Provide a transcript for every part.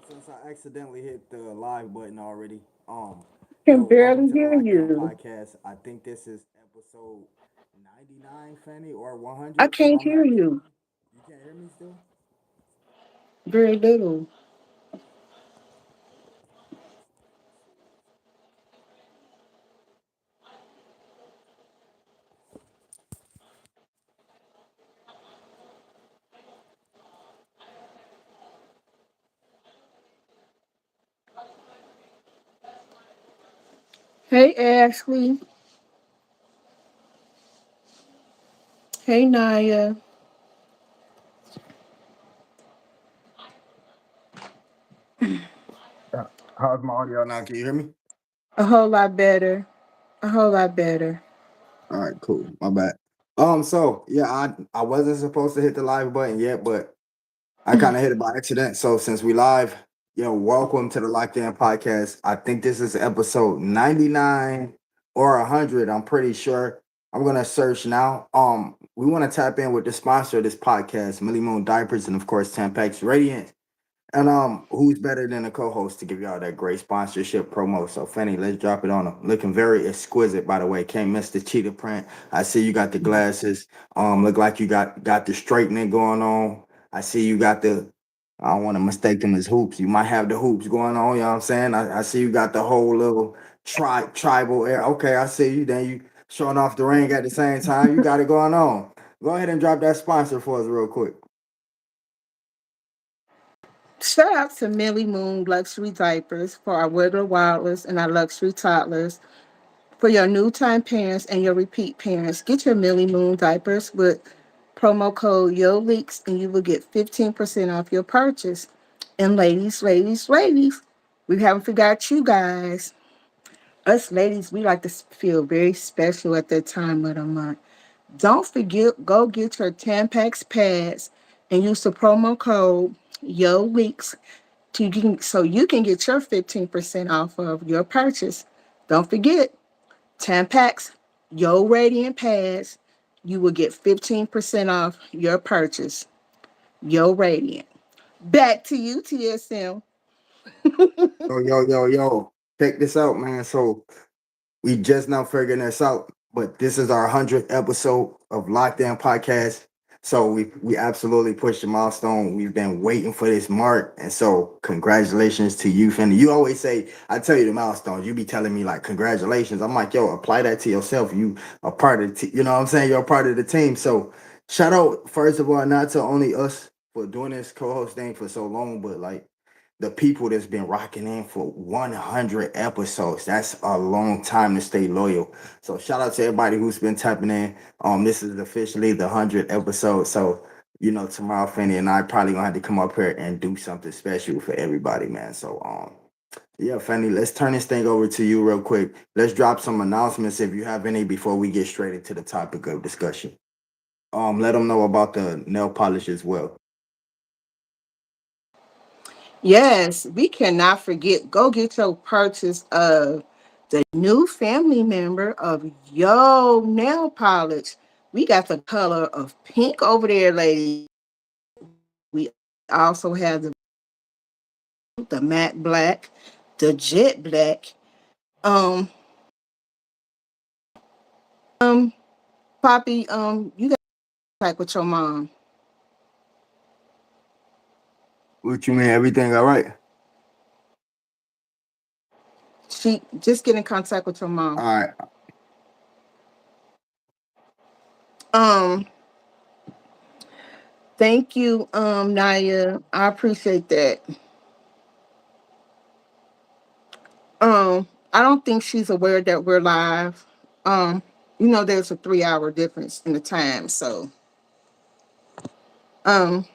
Since I accidentally hit the live button already, Can welcome barely to the hear Lockdown you. Podcast. I think this is episode 99, Fanny, or I 100, if can't I'm hear not you. mistaken. You can't hear me still? Very little. Hey Ashley. Hey Naya. How's my audio now? Can you hear me? A whole lot better. A whole lot better. All right, cool. My bad. So yeah, I wasn't supposed to hit the live button yet, but I kind of hit it by accident. So since we live, welcome to the Lockdown Podcast. I think this is episode 99 or 100. I'm pretty sure. I'm gonna search now. We want to tap in with the sponsor of this podcast, Millie Moon Diapers, and of course Tampax Radiant. And who's better than a co-host to give y'all that great sponsorship promo? So Fanny, let's drop it on them. Looking very exquisite, by the way. Can't miss the cheetah print. I see you got the glasses. Look like you got the straightening going on. I see you got the. I don't want to mistake them as hoops. You might have the hoops going on. You know what I'm saying? I see you got the whole little tribal air. Okay, I see you. Then you showing off the ring at the same time. You got it going on. Go ahead and drop that sponsor for us real quick. Shout out to Millie Moon Luxury Diapers for our little wildlers and our luxury toddlers. For your new time parents and your repeat parents, get your Millie Moon diapers with promo code YOLEAKS and you will get 15% off your purchase. And ladies, we haven't forgot you guys. Us ladies, we like to feel very special at that time of the month. Don't forget, go get your Tampax pads and use the promo code YOLEAKS so you can get your 15% off of your purchase. Don't forget, Tampax, Yo Radiant pads, you will get 15% off your purchase. Yo Radiant. Back to you, TSM. Yo. Check this out, man. So we just now figuring this out, but this is our 100th episode of Lockdown Podcast. So we absolutely pushed the milestone. We've been waiting for this mark, and so congratulations to you, Finny. You always say, "I tell you the milestones." You be telling me like, "Congratulations." I'm like, "Yo, apply that to yourself. You a part of the, you know what I'm saying? You're a part of the team." So shout out first of all, not to only us for doing this co-host thing for so long, but like the people that's been rocking in for 100 episodes. That's a long time to stay loyal. So shout out to everybody who's been tapping in. This is officially the 100th episode. So tomorrow Fanny and I probably gonna have to come up here and do something special for everybody, man. So yeah, Fanny, let's turn this thing over to you real quick. Let's drop some announcements if you have any before we get straight into the topic of discussion. Let them know about the nail polish as well. Yes, we cannot forget. Go get your purchase of the new family member of Yo Nail Polish. We got the color of pink over there, ladies. We also have the matte black, the jet black. Um, um, Poppy, you got contact with your mom. What you mean? Everything all right? She just get in contact with your All mom. right. Um, Thank you, Naya. I appreciate that. I don't think she's aware that we're live. Um, there's a 3 hour difference in the time, so um,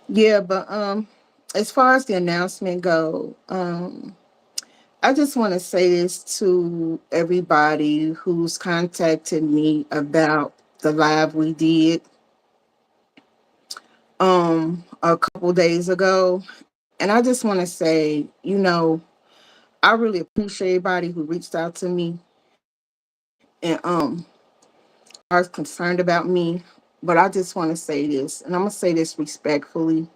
yeah. But as far as the announcement go, I just want to say this to everybody who's contacted me about the live we did a couple days ago, and I just want to say, I really appreciate everybody who reached out to me and are concerned about me. But I just want to say this, and I'm gonna say this respectfully.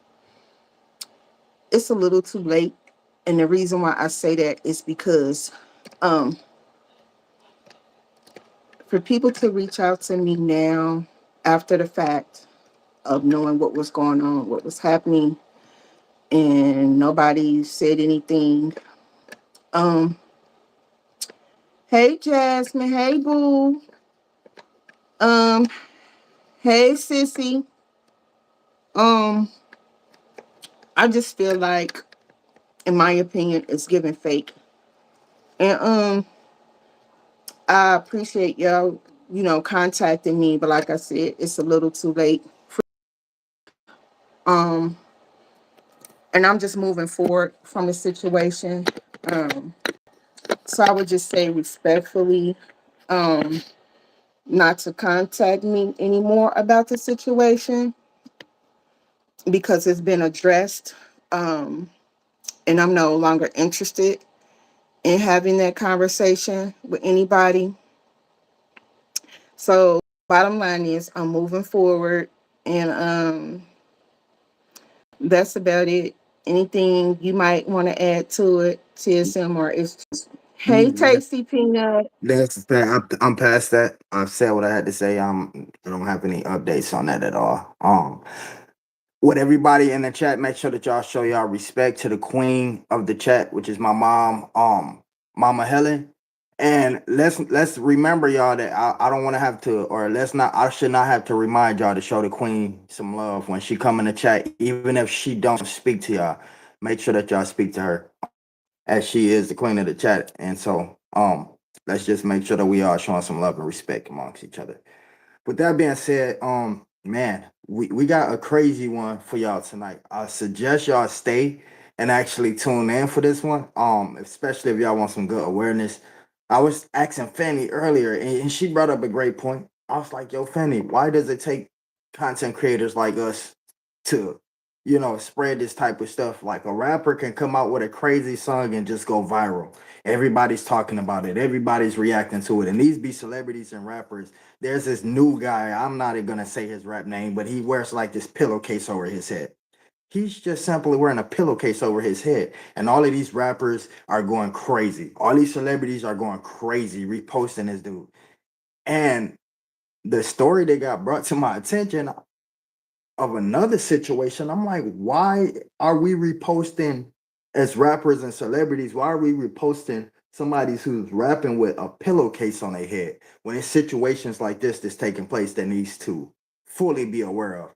it's a little too late. And the reason why I say that is because um, for people to reach out to me now after the fact of knowing what was going on, what was happening, and nobody said anything. Um, hey Jasmine, hey Boo, um, hey Sissy. Um, I just feel like, in my opinion, it's giving fake. And I appreciate y'all, contacting me, but like I said, it's a little too late. Um, and I'm just moving forward from the situation. Um, so I would just say respectfully, um, not to contact me anymore about the situation because it's been addressed. Um, and I'm no longer interested in having that conversation with anybody. So bottom line is I'm moving forward, and that's about it. Anything you might want to add to it, TSM, or it's just, hey, Yeah, Tasty Peanut. that's that. I'm past that. I've said what I had to say. I don't have any updates on that at all. With everybody in the chat, make sure that y'all show y'all respect to the queen of the chat, which is my mom, Mama Helen. And let's remember y'all that I don't want to have to, or let's not, I should not have to remind y'all to show the queen some love when she come in the chat, even if she don't speak to y'all. Make sure that y'all speak to her, as she is the queen of the chat. And so, let's just make sure that we are showing some love and respect amongst each other. With that being said, man, we got a crazy one for y'all tonight. I suggest y'all stay and actually tune in for this one. Especially if y'all want some good awareness. I was asking Fanny earlier, and she brought up a great point. I was like, "Yo, Fanny, why does it take content creators like us to, spread this type of stuff? Like a rapper can come out with a crazy song and just go viral. Everybody's talking about it. Everybody's reacting to it, and these be celebrities and rappers. There's this new guy. I'm not even gonna say his rap name, but he wears like this pillowcase over his head. He's just simply wearing a pillowcase over his head. And all of these rappers are going crazy. All these celebrities are going crazy, reposting this dude. And the story that got brought to my attention of another situation, I'm like, why are we reposting as rappers and celebrities? Why are we reposting somebody who's rapping with a pillowcase on their head when it's situations like this that's taking place that needs to fully be aware of?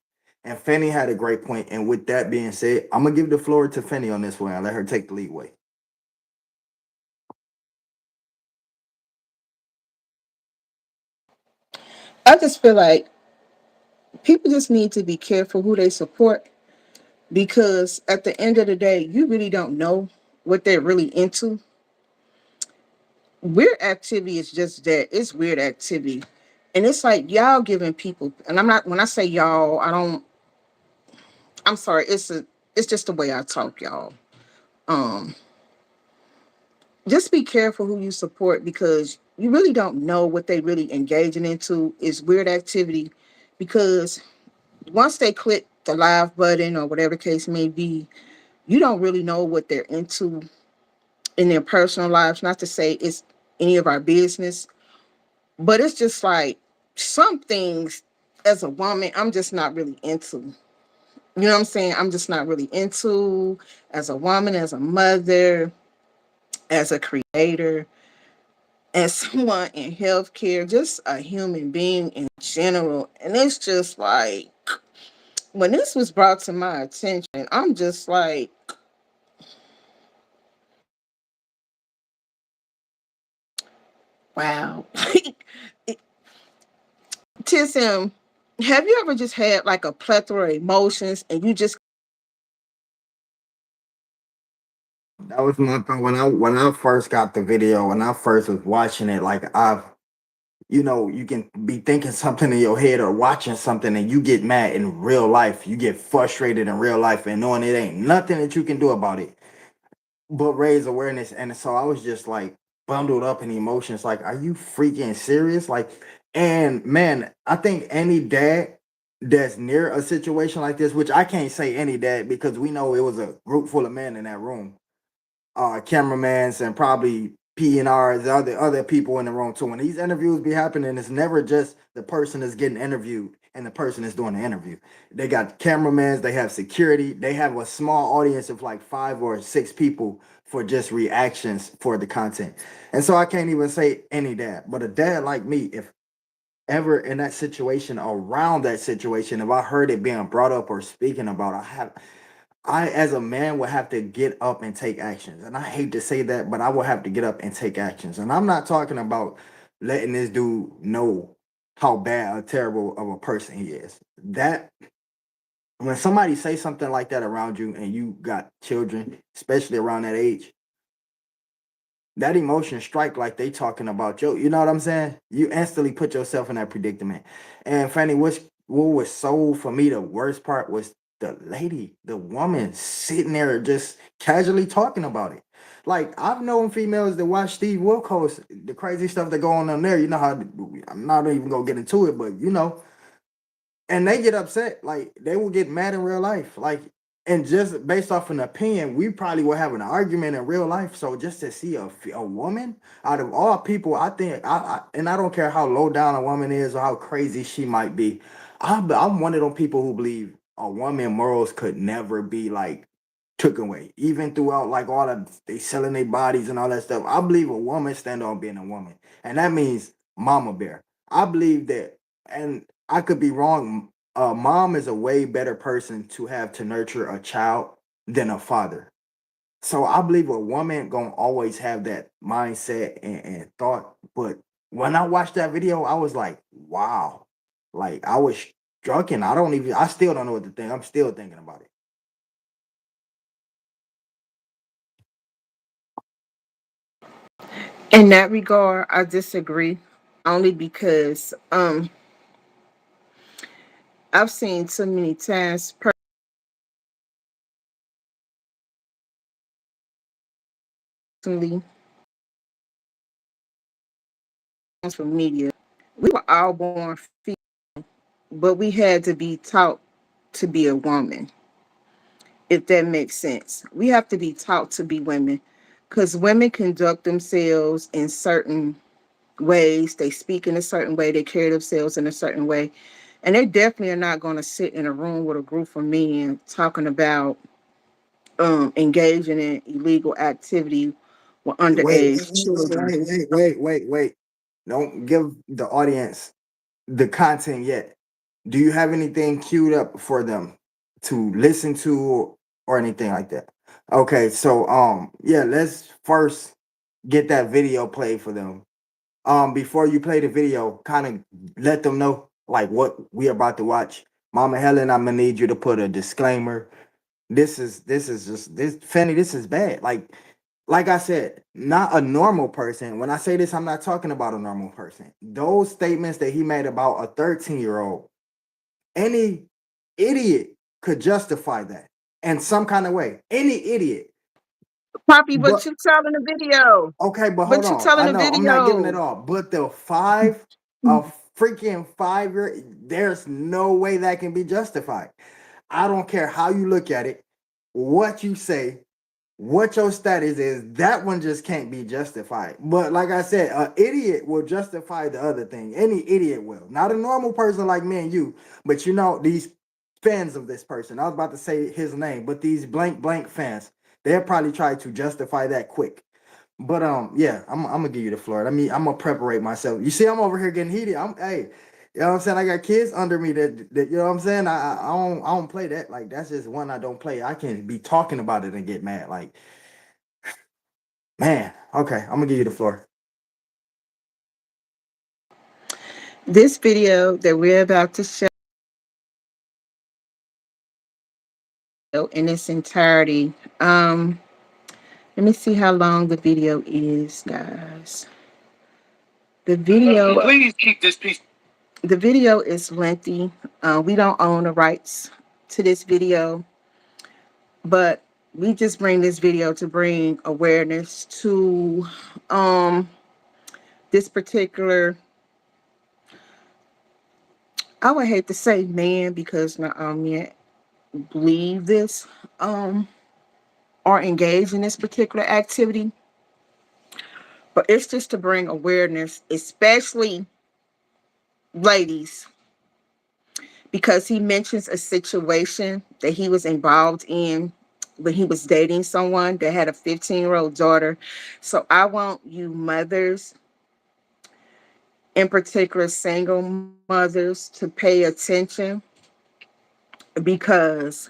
And Fanny had a great point. And with that being said, I'm gonna give the floor to Fanny on this one and let her take the lead way. I just feel like people just need to be careful who they support because at the end of the day, you really don't know what they're really into. Weird activity is just that, it's weird activity. And it's like y'all giving people, and I'm not, when I say y'all, I don't, I'm sorry, it's just the way I talk, y'all. Um, just be careful who you support because you really don't know what they really engaging into is weird activity because once they click the live button or whatever the case may be, you don't really know what they're into in their personal lives. Not to say it's any of our business, but it's just like some things as a woman, I'm just not really into. You know what I'm saying? I'm just not really into as a woman, as a mother, as a creator, as someone in healthcare, just a human being in general. And it's just like when this was brought to my attention, I'm just like, wow. Tism, have you ever just had like a plethora of emotions and you just That was my thing when I first got the video, when I first was watching it, like you can be thinking something in your head or watching something and you get mad in real life. You get frustrated in real life and knowing it ain't nothing that you can do about it but raise awareness. And so I was just like bundled up in emotions. Like, are you freaking serious? Like, and man, I think any dad. that's near a situation like this, which I can't say any dad because we know it was a group full of men in that room, cameramans and probably P&Rs, other people in the room too. When these interviews be happening, it's never just the person that's getting interviewed and the person that's doing the interview. They got cameramans, they have security, they have a small audience of like 5 or 6 people for just reactions for the content. And so I can't even say any dad, but a dad like me, if ever in that situation, around that situation, if I heard it being brought up or speaking about, I as a man would have to get up and take actions. And I hate to say that, but I will have to get up and take actions. And I'm not talking about letting this dude know how bad or terrible of a person he is. That when somebody say something like that around you and you got children, especially around that age, that emotion strike like they talking about you know what I'm saying? You instantly put yourself in that predicament. And Fanny, what was so for me the worst part was the lady, the woman sitting there just casually talking about it. Like I've known females that watch Steve Wilkos, the crazy stuff that go on there. You know how I'm not even gonna get into it, but you know, and they get upset. Like they will get mad in real life. Like, and just based off an opinion, we probably will have an argument in real life. So just to see a woman out of all people, I think and I don't care how low down a woman is or how crazy she might be. I'm one of those people who believe a woman morals could never be like took away, even throughout like all of they selling their bodies and all that stuff. I believe a woman stand on being a woman, and that means mama bear. I believe that, and I could be wrong. A mom is a way better person to have to nurture a child than a father. So I believe a woman gonna always have that mindset and thought. But when I watched that video, I was like, wow. Like I was struck and I still don't know what to think. I'm still thinking about it. In that regard, I disagree, only because I've seen so many times personally from media. We were all born female, but we had to be taught to be a woman, if that makes sense. We have to be taught to be women because women conduct themselves in certain ways, they speak in a certain way, they carry themselves in a certain way. And they definitely are not going to sit in a room with a group of men talking about engaging in illegal activity with Wait, underage wait, children. wait, wait, wait, wait, wait. Don't give the audience the content yet. Do you have anything queued up for them to listen to or anything like that? Okay, so yeah, let's first get that video played for them. Before you play the video, kind of let them know like what we about to watch. Mama Helen, I'm gonna need you to put a disclaimer. This is just this Fanny, this is bad. Like I said, not a normal person. When I say this, I'm not talking about a normal person. Those statements that he made about a 13-year-old, any idiot could justify that in some kind of way. Any idiot. Poppy, but But you telling the video. okay, but hold But you on. telling I the know I'm not giving it video. all. But a freaking 5 year, there's no way that can be justified. I don't care how you look at it, what you say, what your status is, that one just can't be justified. But like I said, an idiot will justify the other thing. Any idiot will. Not a normal person like me and you, but you know, these fans of this person. I was about to say his name, but these blank blank fans, they'll probably try to justify that quick. But yeah, I'm gonna give you the floor. I mean, I'm gonna preparate myself. You see, I'm over here getting heated. Hey, you know what I'm saying? I got kids under me that you know what I'm saying. I don't play that. Like that's just one I don't play. I can be talking about it and get mad. Like man, okay, I'm gonna give you the floor. This video that we're about to show in its entirety. Let me see how long the video is, guys. The video. Please keep this piece. The video is lengthy. We don't own the rights to this video, but we just bring this video to bring awareness to this particular I would hate to say man because not all men believe this um or engage in this particular activity, but it's just to bring awareness, especially ladies, because he mentions a situation that he was involved in when he was dating someone that had a 15-year-old daughter. So I want you mothers, in particular single mothers, to pay attention because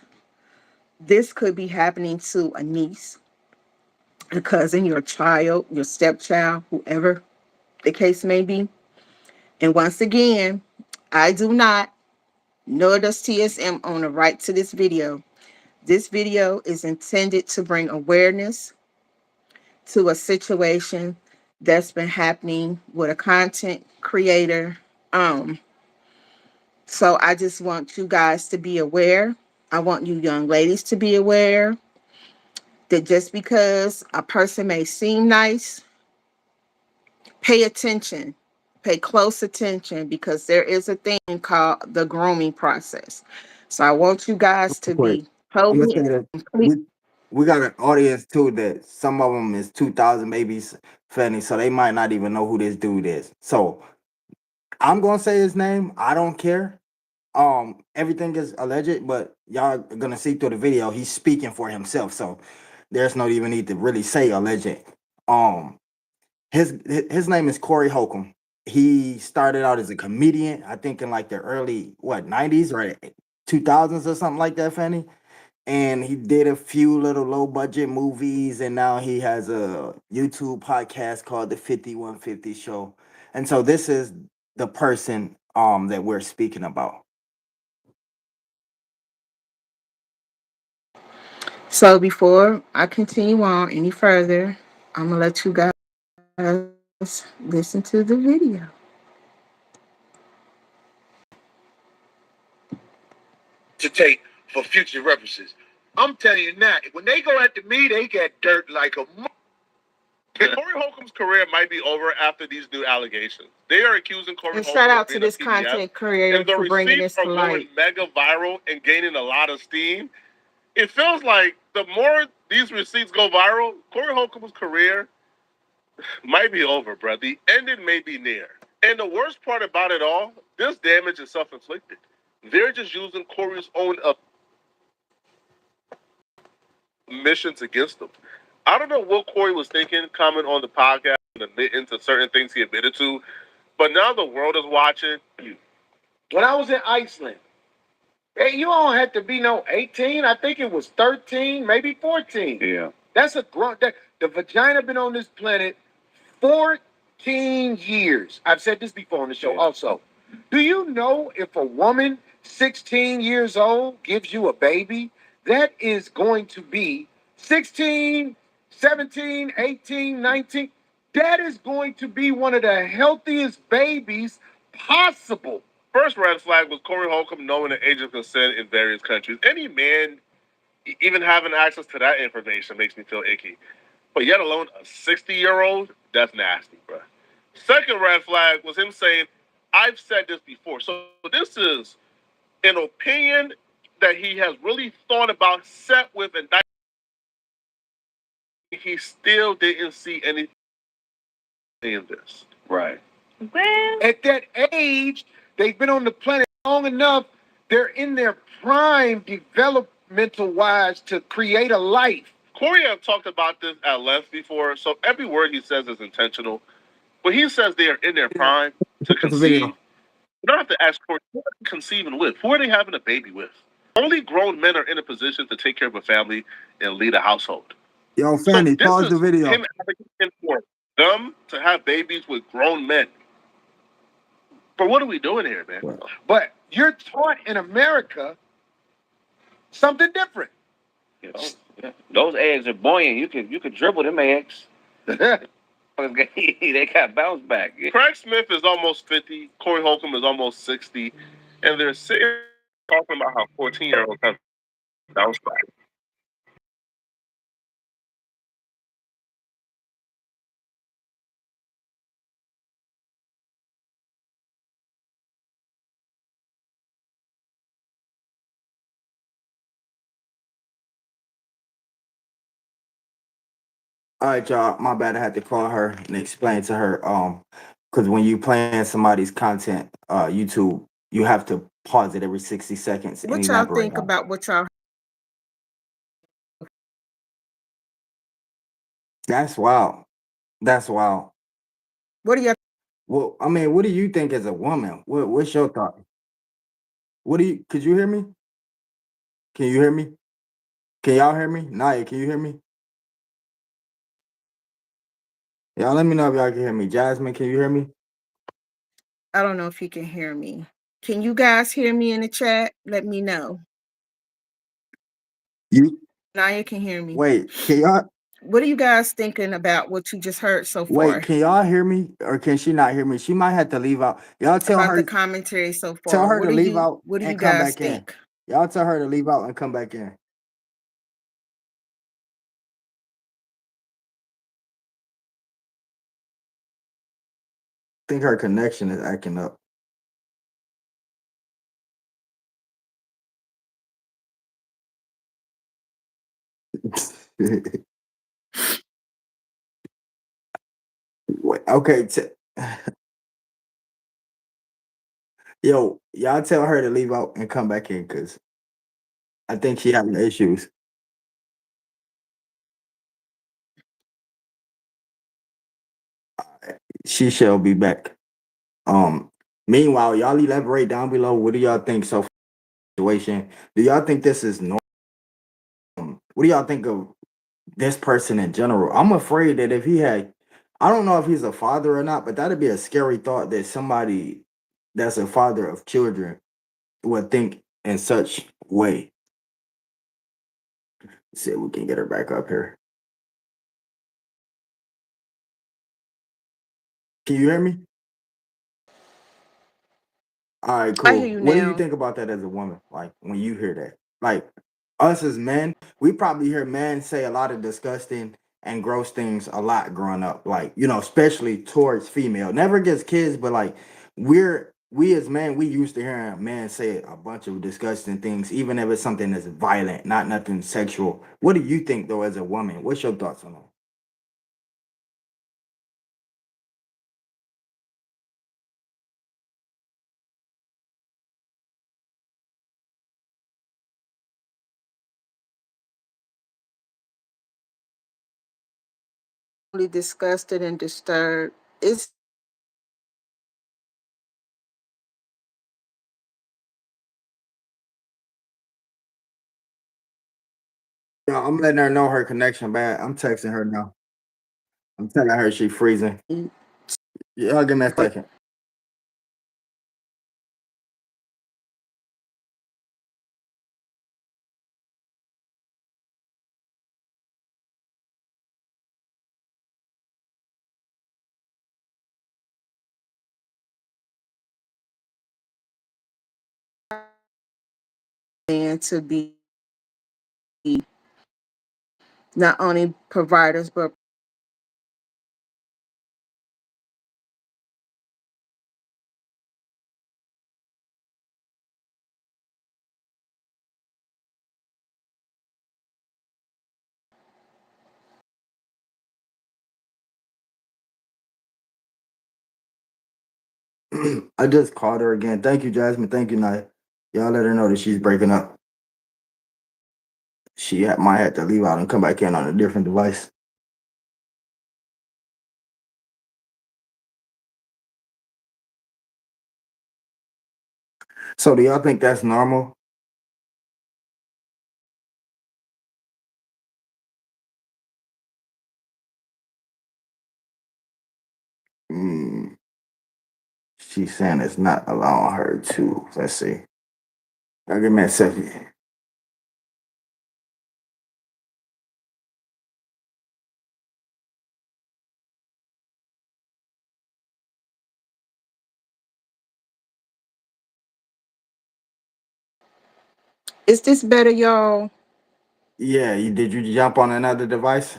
this could be happening to a niece, a cousin, your child, your stepchild, whoever the case may be. And once again, I do not, nor does TSM own a right to this video. This video is intended to bring awareness to a situation that's been happening with a content creator. Um, so I just want you guys to be aware. I want you young ladies to be aware that just because a person may seem nice, pay attention, pay close attention because there is a thing called the grooming process. So I want you guys to Quick, be I'm gonna totally say that complete. we got an audience too that some of them is 2,000 babies, Fanny, so they might not even know who this dude is. So I'm gonna say his name. I don't care. Everything is alleged, but y'all are gonna see through the video. He's speaking for himself, so there's no even need to really say alleged. Um, his name is Corey Holcomb. He started out as a comedian, I think in like the early what 90s or 2000s or something like that, Fanny. And he did a few little low budget movies, and now he has a YouTube podcast called the 5150 Show. And so this is the person that we're speaking about. So before I continue on any further, I'm gonna let you guys listen to the video. To take for future references. I'm telling you now, when they go after me, they get dirt like a. Corey Holcomb's career might be over after these new allegations. They are accusing Corey And shout Holcomb of out to being a this PDF, content creator and the for bringing receipts this are to going light. mega viral and gaining a lot of steam. It feels like the more these receipts go viral, Corey Holcomb's career might be over, bro. The ending may be near. And the worst part about it all, this damage is self-inflicted. They're just using Corey's own missions against them. I don't know what Corey was thinking coming on the podcast and admitting to certain things he admitted to, but now the world is watching. When I was in Iceland, hey, you don't have to be no 18. I think it was 13, maybe 14. Yeah. That's a grunt. The vagina been on this planet 14 years. I've said this before on the show also. Do you know if a woman 16 years old gives you a baby, that is going to be 16, 17, 18, 19. That is going to be one of the healthiest babies possible. First red flag was Corey Holcomb knowing the age of consent in various countries. Any man even having access to that information makes me feel icky. But yet alone a 60-year-old, that's nasty, bro. Second red flag was him saying, I've said this before. So this is an opinion that he has really thought about, set with, and he still didn't see anything in this. Right. Well, at that age, they've been on the planet long enough, they're in their prime developmental wise to create a life. Corey have talked about this at length before, so every word he says is intentional. But he says they are in their prime to That's a conceive. video. You don't have to ask Corey, who are they conceiving with? Who are they having a baby with? Only grown men are in a position to take care of a family and lead a household. Yo, So Fanny, this pause the is video. him advocating for them to have babies with grown men. But what are we doing here, man? Well, But you're taught in America something different. You know, those eggs are buoyant. You could dribble them eggs. They got bounce back. Craig Smith is almost 50. Corey Holcomb is almost 60. And they're sitting talking about how 14-year-olds have bounce back. All right, y'all. My bad. I had to call her and explain to her. Because when you playing somebody's content, YouTube, you have to pause it every 60 seconds and What y'all elaborate think on it. about what y'all? That's wild. That's wild. What do y'all? Well, I mean, what do you think as a woman? What's your thought? What do you? Could you hear me? Can you hear me? Can y'all hear me? Naya, can you hear me? Y'all, let me know if y'all can hear me. Jasmine, can you hear me? I don't know if you can hear me. Can you guys hear me in the chat? Let me know. You Naya can hear me. wait. Can y'all What are you guys thinking about what you just heard so wait? far? Can y'all hear me, or can she not hear me? She might have to leave out. Y'all About the commentary so tell far. her to leave out What do you and come guys back in. think? Y'all tell her to leave out and come back in. I think her connection is acting up. Wait, okay, yo, y'all tell her to leave out and come back in because I think she having issues. She shall be back. Um, Meanwhile, y'all elaborate down below. What do y'all think so far situation? Do y'all think this is normal? What do y'all think of this person in general? I'm afraid that if he had, I don't know if he's a father or not, but that'd be a scary thought that somebody that's a father of children would think in such way. See if we can get her back up here. Can you hear me? All right, I hear cool. you What do you now. think about that as a woman? Like when you hear that, like us as men, we probably hear men say a lot of disgusting and gross things a lot growing up. Like especially towards female. Never against kids, but like we as men, we used to hearing men say a bunch of disgusting things, even if it's something that's violent, not nothing sexual. What do you think though, as a woman? What's your thoughts on that? Really disgusted and disturbed. It's Yeah, I'm letting her know her connection bad. I'm texting her now. I'm telling her she freezing. Yeah, give me a second. and to be not only providers but I just called her again. Thank you, Jasmine. Thank you, Night. Y'all let her know that she's breaking up. Might have to leave out and come back in on a different device. So, do y'all think that's normal? Mm, she's saying it's not allowing her to. Let's see. Give me a second. is this better, y'all? Yeah, did you jump on another device?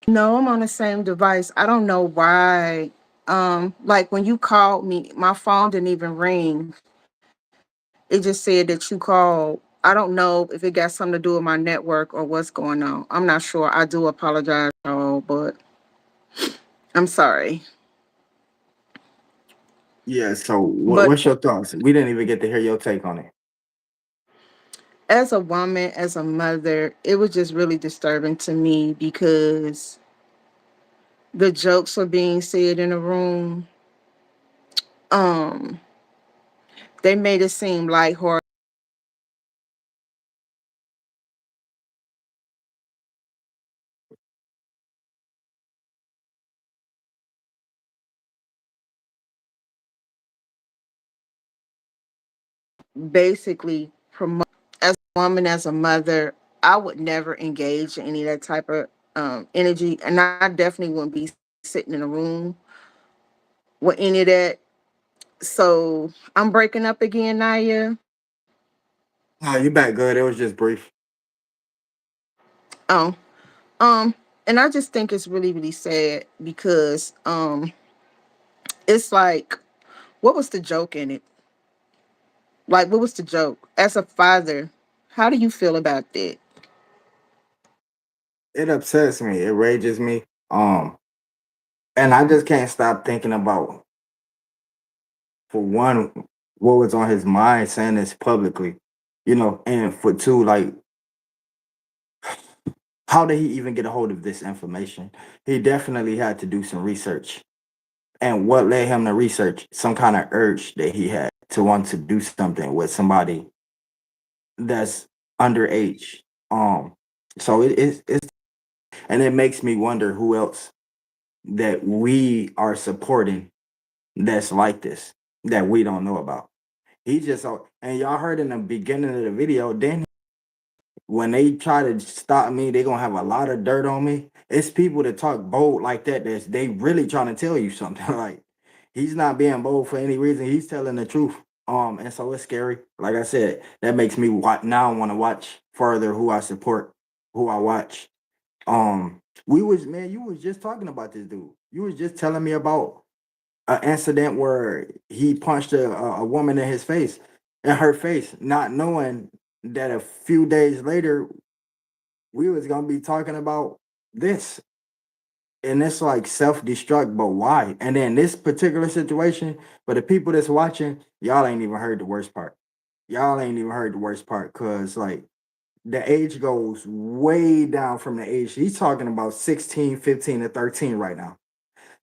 No, I'm on the same device. I don't know why. Like when you called me, my phone didn't even ring. It just said that you called. I don't know if it got something to do with my network or what's going on. I'm not sure. I do apologize, y'all. but I'm sorry. Yeah. So But what's your thoughts? We didn't even get to hear your take on it. as a woman, as a mother, it was just really disturbing to me because the jokes were being said in the room. Um, they made it seem lighthearted. Basically, promote as a woman, as a mother, I would never engage in any of that type of energy, and I definitely wouldn't be sitting in a room with any of that. So I'm breaking up again, Naya. Oh, you back good. It was just brief. Oh, um, and I just think it's really, really sad because it's like, what was the joke in it? Like, what was the joke? As a father, how do you feel about that? It upsets me. It rages me. And I just can't stop thinking about, for one, what was on his mind saying this publicly, and for two, like, how did he even get a hold of this information? He definitely had to do some research. And what led him to research? Some kind of urge that he had to want to do something with somebody that's underage. Um, so it's and it makes me wonder who else that we are supporting that's like this that we don't know about. He just and y'all heard in the beginning of the video, then when they try to stop me, they gonna have a lot of dirt on me. It's people that talk bold like that. That's they really trying to tell you something. Like he's not being bold for any reason. He's telling the truth. And so it's scary. Like I said, that makes me now want to watch further who I support, who I watch. You was just talking about this dude. You was just telling me about an incident where he punched a woman in her face, not knowing that a few days later we was gonna be talking about this. And it's like self-destruct, but why? And then this particular situation, for the people that's watching, y'all ain't even heard the worst part. Y'all ain't even heard the worst part, cause like the age goes way down from the age. He's talking about 16, 15, and 13 right now.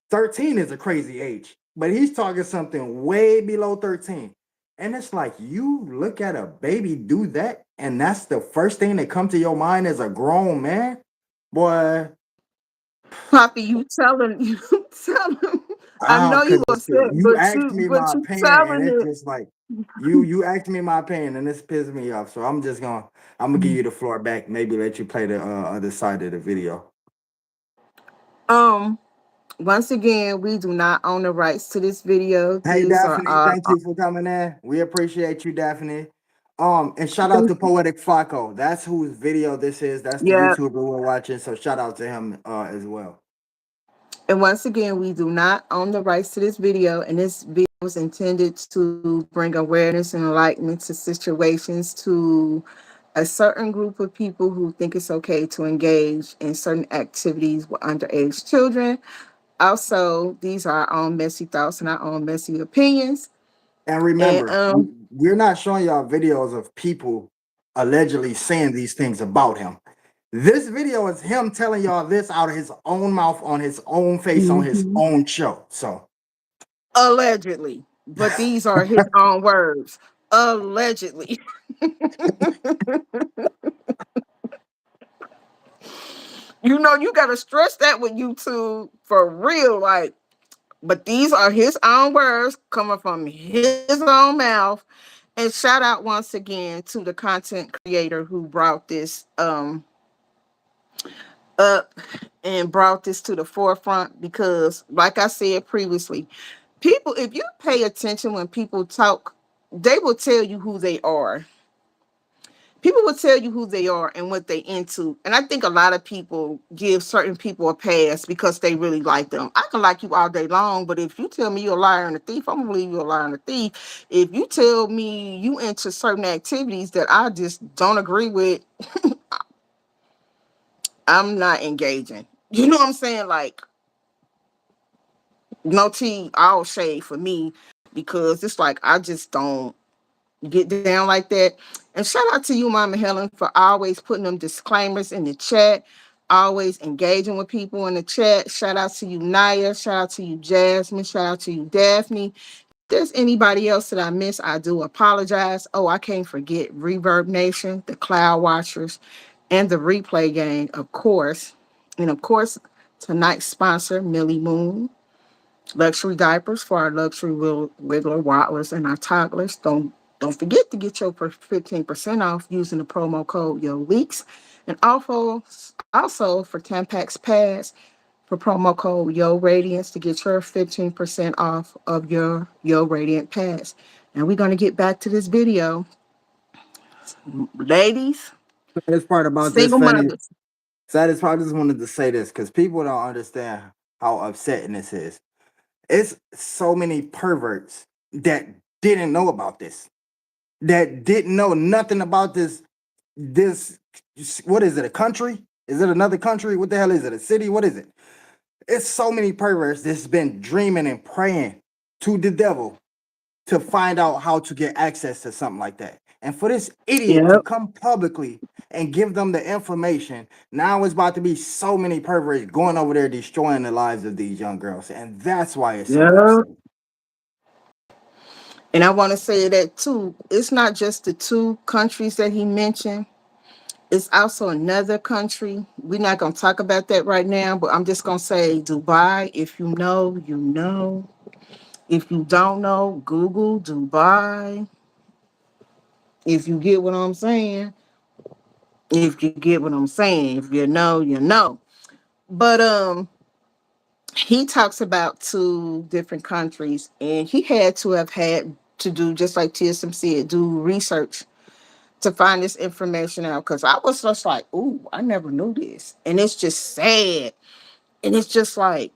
13 is a crazy age, but he's talking something way below 13. And it's like you look at a baby do that, and that's the first thing that come to your mind as a grown man. Boy, Poppy, you telling you telling. I know cause you upset, you asked me but my you opinion, and telling it's it. just like you asked me my opinion, and this pissed me off. So I'm gonna give you the floor back. Maybe let you play the other side of the video. Um, Once again, we do not own the rights to this video. Hey These are Daphne, our thank you for coming in. We appreciate you, Daphne. And shout out to Poetic Flacco. That's whose video this is. That's the yeah. YouTuber we're watching. So shout out to him as well. And once again, we do not own the rights to this video, and this video was intended to bring awareness and enlightenment to situations to a certain group of people who think it's okay to engage in certain activities with underage children. Also, these are our own messy thoughts and our own messy opinions. And And remember, we're not showing y'all videos of people allegedly saying these things about him. This video is him telling y'all this out of his own mouth, on his own face, on his Mhm. own show. So Allegedly, but these are his own words. Allegedly. You know, you got to stress that with YouTube for real. Like, but these are his own words coming from his own mouth. And shout out once again to the content creator who brought this up and brought this to the forefront because, like I said previously, people, if you pay attention when people talk, they will tell you who they are. People will tell you who they are and what they into. And I think a lot of people give certain people a pass because they really like them. I can like you all day long, but if you tell me you're a liar and a thief, I'm gonna believe you're a liar and a thief. If you tell me you into certain activities that I just don't agree with, I'm not engaging. You know what I'm saying? Like, no tea, all shade for me because it's like I just don't get down like that. And shout out to you, Mama Helen, for always putting them disclaimers in the chat, always engaging with people in the chat. Shout out to you, Naya. Shout out to you, Jasmine. Shout out to you, Daphne. If there's anybody else that I miss, I do apologize. Oh, I can't forget Reverb Nation, the Cloud Watchers, and the Replay Gang, of course. And of course, tonight's sponsor, Millie Moon. Luxury diapers for our luxury wiggler, waddlers, and our toddlers. Don't forget to get your 15% off using the promo code YOLEAKS. And also for Tampax Pads for promo code YORadiance to get your 15% off of your Yo Radiant pads. And we're going to get back to this video. Ladies, This part about this, single Fanny. mothers. Saddest part, I just wanted to say this because people don't understand how upsetting this is. It's so many perverts that didn't know about this, that didn't know nothing about this. This, what is it? A country? Is it another country? What the hell is it? A city? What is it? It's so many perverts that's been dreaming and praying to the devil to find out how to get access to something like that. And for this idiot to Yep. come publicly and give them the information, now it's about to be so many perverts going over there destroying the lives of these young girls. And that's why it's so Yep. upsetting. And I want to say that too. It's not just the two countries that he mentioned. It's also another country. We're not going to talk about that right now, but I'm just going to say Dubai. If you know, you know. If you don't know, Google Dubai. If you get what I'm saying. If you get what I'm saying. If you know, you know. But he talks about two different countries and he had to have had to do just like TSM said, do research to find this information out because I was just like, ooh, I never knew this. And it's just sad. And it's just like,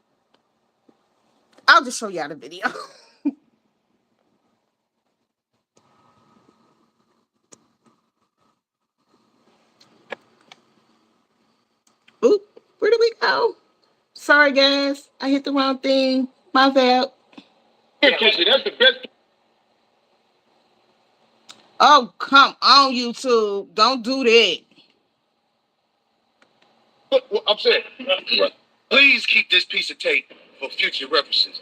I'll just show y'all the video. Oop, where do we go? Sorry, guys. I hit the wrong thing. My bad. Oh, come on, YouTube. Don't do that. I'm saying, please keep this piece of tape for future references.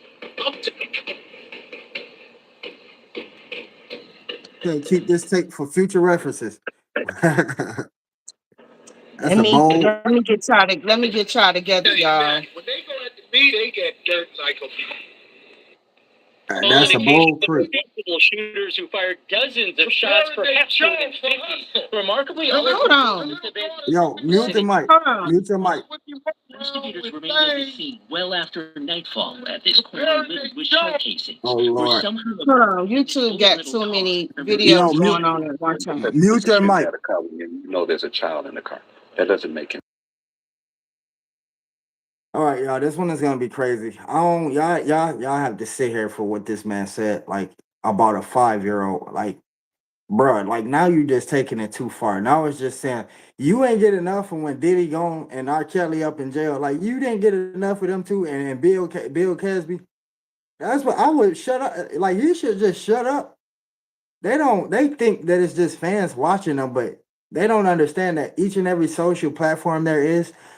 Okay, keep this tape for future references. That's Let a me bold. let me get y'all to, let me get y'all together, y'all. When they go at the B, they get dirt like a That's a bold creep. Multiple shooters who fired dozens of shots, perhaps more than 50. Remarkably, all Hold on. Yo, mute the mic. Hold on. Mute your mic. investigators remained at the scene well after nightfall at this corner lit with showcasing, Oh where Lord. somehow Hold on. YouTube got too many Yo, videos mute going on at one time. mute your mic. You know there's a child in the car. That doesn't make it. All right, y'all. This one is gonna be crazy. I don't y'all have to sit here for what this man said, like about a 5-year-old. Like, bruh, like now you just taking it too far. Now it's just saying you ain't get enough from when Diddy gone and R. Kelly up in jail. Like you didn't get enough of them too, and Bill Cosby. That's what I would shut up. Like you should just shut up. They think that it's just fans watching them, but they don't understand that each and every social platform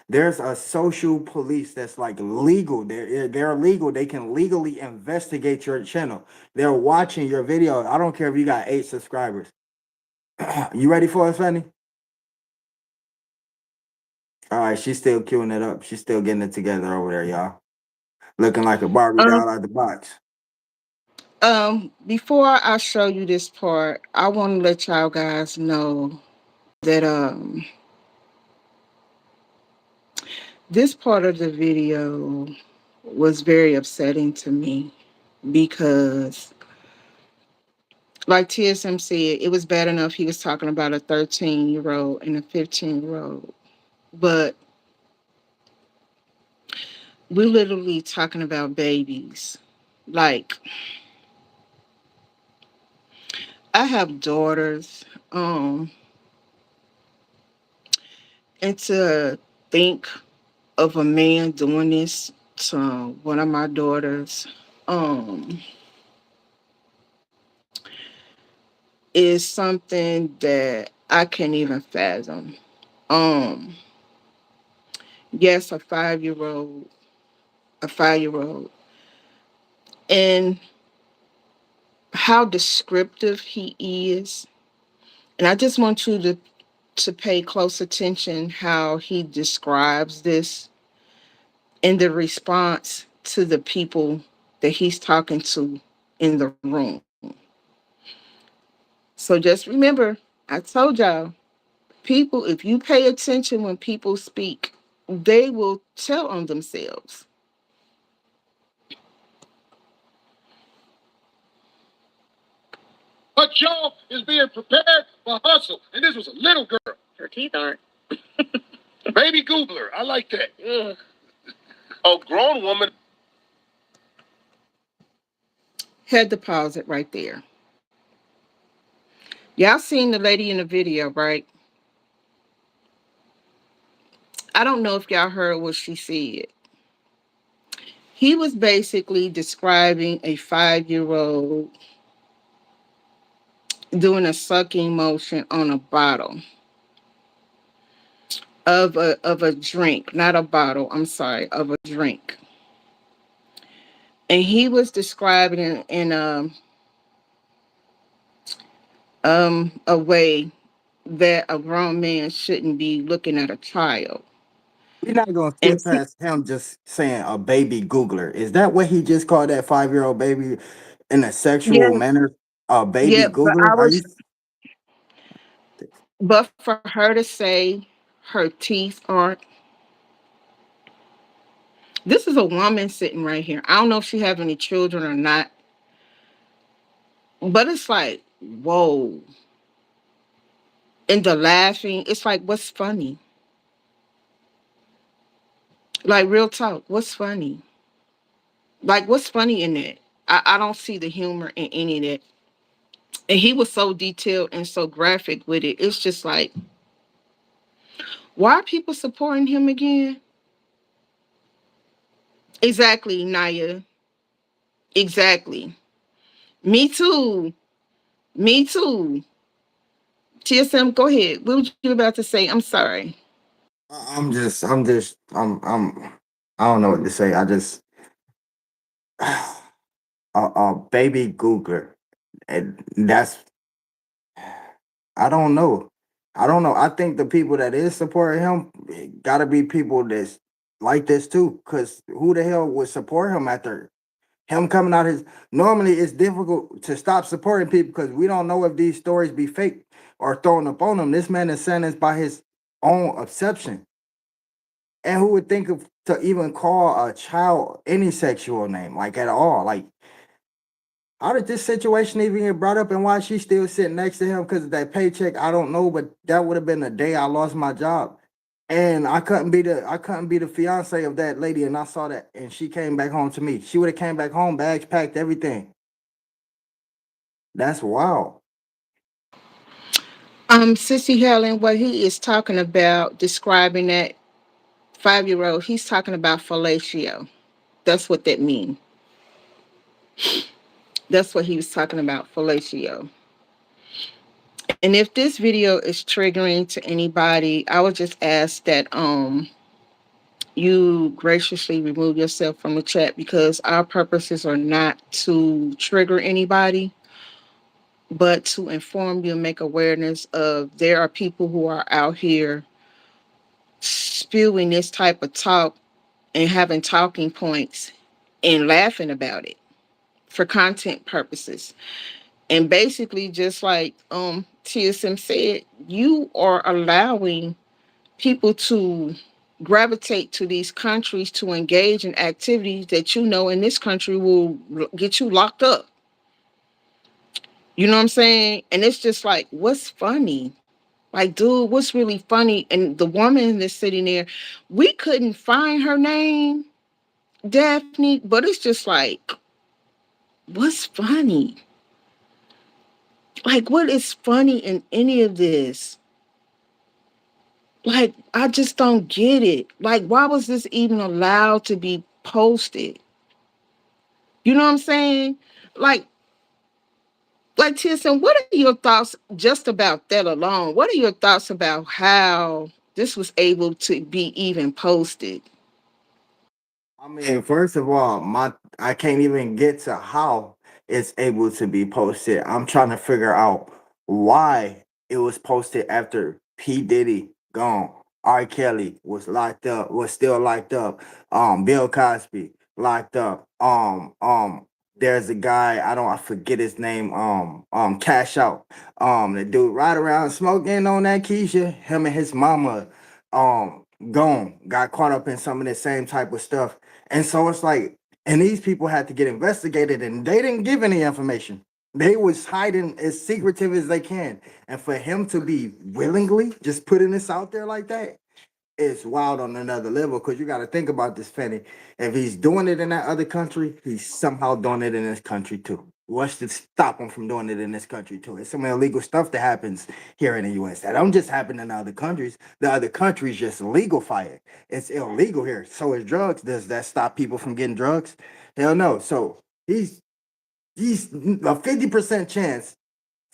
there's a social police that's like legal. They're legal. They can legally investigate your channel. They're watching your video. I don't care if you got 8 subscribers. You ready for us, Fanny? All right, she's still queuing it up. She's still getting it together over there, y'all. Looking like a Barbie Um, doll out the box. before I show you this part, I want to let y'all guys know that this part of the video was very upsetting to me because like TSM said, it was bad enough he was talking about a 13-year-old and a 15-year-old. But we're literally talking about babies. Like, I have daughters. Um, and to think of a man doing this to one of my daughters um is something that I can't even fathom. Um yes, a 5-year old, and how descriptive he is. And I just want you to pay close attention how he describes this in the response to the people that he's talking to in the room. So just remember, I told y'all, people, if you pay attention when people speak, they will tell on themselves. Her job is being prepared for hustle. And this was a little girl. Her teeth aren't. Baby Googler. I like that. Ugh. A grown woman. Had to pause it right there. Y'all seen the lady in the video, right? I don't know if y'all heard what she said. He was basically describing a 5-year-old doing a sucking motion on a bottle of a drink, not a bottle, I'm sorry, of a drink. And he was describing it in a way that a grown man shouldn't be looking at a child. We're not gonna And skip past him just saying a baby Googler. Is that what he just called that 5-year-old baby in a yeah, sexual manner? A baby yeah, Googler? Are you? but for her to say her teeth aren't, this is a woman sitting right here. I don't know if she have any children or not, but it's like, whoa. And the laughing, it's like, what's funny? Like, real talk, what's funny? Like, what's funny in that? I don't see the humor in any of that. And he was so detailed and so graphic with it. It's just like, why are people supporting him again? Exactly, Naya. Exactly. Me too. Me too. TSM, go ahead. What were you about to say? I'm sorry. I don't know what to say. I just, a baby Googler. And that's, I don't know. I don't know. I think the people that is supporting him gotta be people that's like this too. Cause who the hell would support him after him coming out his? Normally it's difficult to stop supporting people because we don't know if these stories be fake or thrown up on him. This man is sentenced by his own exception. And who would think of to even call a child any sexual name, like at all? Like, how did this situation even get brought up and why she's still sitting next to him? Because of that paycheck, I don't know, but that would have been the day I lost my job. And I couldn't be the fiance of that lady, and I saw that, and she came back home to me. She would have came back home, bags packed, everything. That's wild. Sissy Helen, what he is talking about, describing that 5-year old, he's talking about fellatio. That's what that means. That's what he was talking about, fellatio. And if this video is triggering to anybody, I would just ask that you graciously remove yourself from the chat because our purposes are not to trigger anybody, but to inform you and make awareness of there are people who are out here spewing this type of talk and having talking points and laughing about it for content purposes. And basically, just like TSM said, you are allowing people to gravitate to these countries to engage in activities that you know in this country will get you locked up. You know what I'm saying? And it's just like, what's funny? Like, dude, what's really funny? And the woman that's sitting there, we couldn't find her name, Daphne, but it's just like, what's funny? Like, what is funny in any of this? Like, I just don't get it. Like, why was this even allowed to be posted? You know what I'm saying? Like, like Tilson, what are your thoughts just about that alone? What are your thoughts about how this was able to be even posted? I mean, first of all, my I can't even get to how it's able to be posted. I'm trying to figure out why it was posted after P. Diddy gone. R. Kelly was locked up, was still locked up. Bill Cosby locked up. There's a guy, I forget his name, Cash Out. The dude right around smoking on that Keisha, him and his mama gone, got caught up in some of the same type of stuff. And so it's like, and these people had to get investigated, and they didn't give any information. They was hiding as secretive as they can. And for him to be willingly just putting this out there like that, it's wild on another level. Because you got to think about this, Fenny. If he's doing it in that other country, he's somehow doing it in this country too. What's to stop him from doing it in this country too? It's some illegal stuff that happens here in the U.S. that don't just happen in other countries. The other countries just legalify it. It's illegal here. So is drugs. Does that stop people from getting drugs? Hell no. So he's a 50% chance.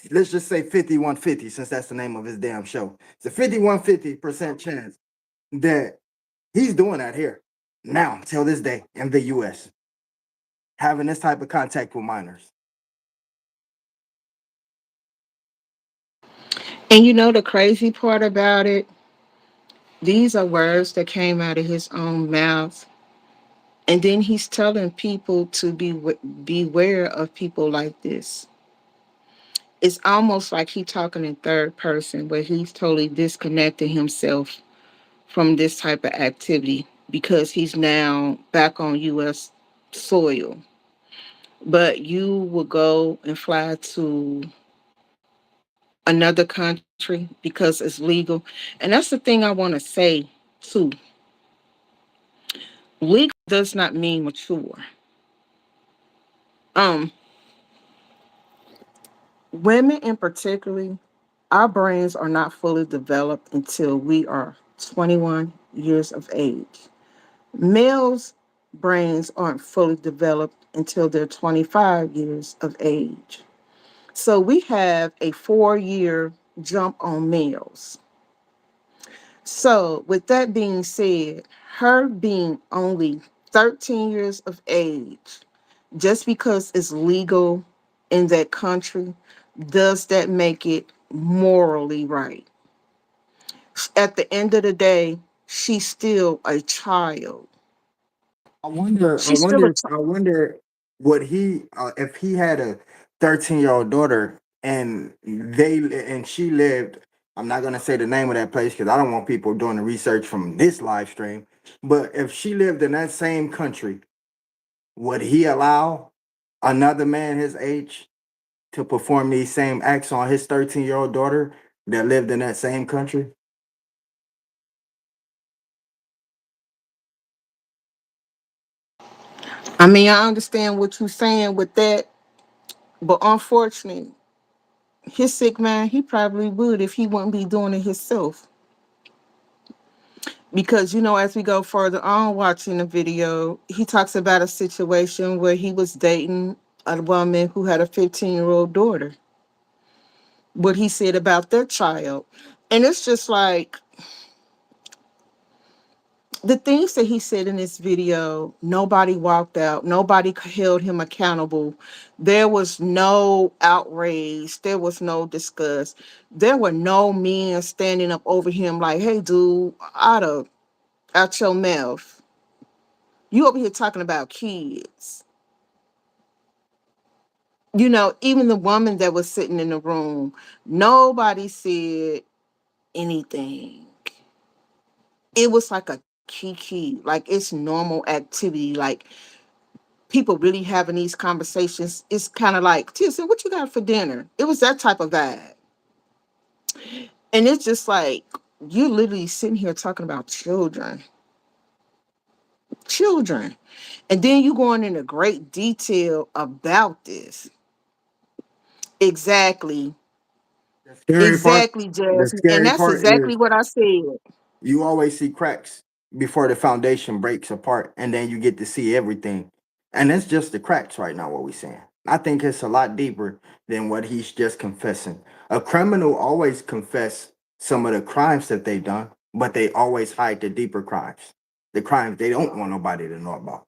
Let's just say 5150, since that's the name of his damn show. It's a 5150% chance that he's doing that here now till this day in the US, having this type of contact with minors. And you know the crazy part about it? These are words that came out of his own mouth. And then he's telling people to beware of people like this. It's almost like he's talking in third person, where he's totally disconnecting himself from this type of activity because he's now back on US soil. But you will go and fly to another country because it's legal. And that's the thing I want to say too. Legal does not mean mature. Um, Women in particularly, our brains are not fully developed until we are 21 years of age. Males' brains aren't fully developed until they're 25 years of age. So we have a 4-year jump on males. So, with that being said, her being only 13 years of age, just because it's legal in that country, does that make it morally right? At the end of the day, she's still a child. I wonder. I She's still a wonder. child. I wonder what he if he had a 13-year-old daughter and and she lived. I'm not gonna say the name of that place because I don't want people doing the research from this live stream. But if she lived in that same country, would he allow another man his age to perform these same acts on his 13-year-old daughter that lived in that same country? I mean, I understand what you're saying with that, but unfortunately, his sick man, he probably would if he wouldn't be doing it himself. Because, as we go further on watching the video, he talks about a situation where he was dating a woman who had a 15-year-old daughter. What he said about their child. And it's just like the things that he said in this video, nobody walked out, nobody held him accountable. There was no outrage, there was no disgust. There were no men standing up over him like, hey, dude, out your mouth. You over here talking about kids. Even the woman that was sitting in the room, nobody said anything. It was like a kiki, like it's normal activity. Like people really having these conversations. It's kind of like, Tilson, what you got for dinner? It was that type of vibe. And it's just like, you're literally sitting here talking about children. Children. And then you going into great detail about this. Exactly. The scary part, Exactly, the Jasmine. And scary that's part is exactly what I said. You always see cracks before the foundation breaks apart, and then you get to see everything. And it's just the cracks right now, what we're saying. I think it's a lot deeper than what he's just confessing. A criminal always confess some of the crimes that they've done, but they always hide the deeper crimes, the crimes they don't want nobody to know about.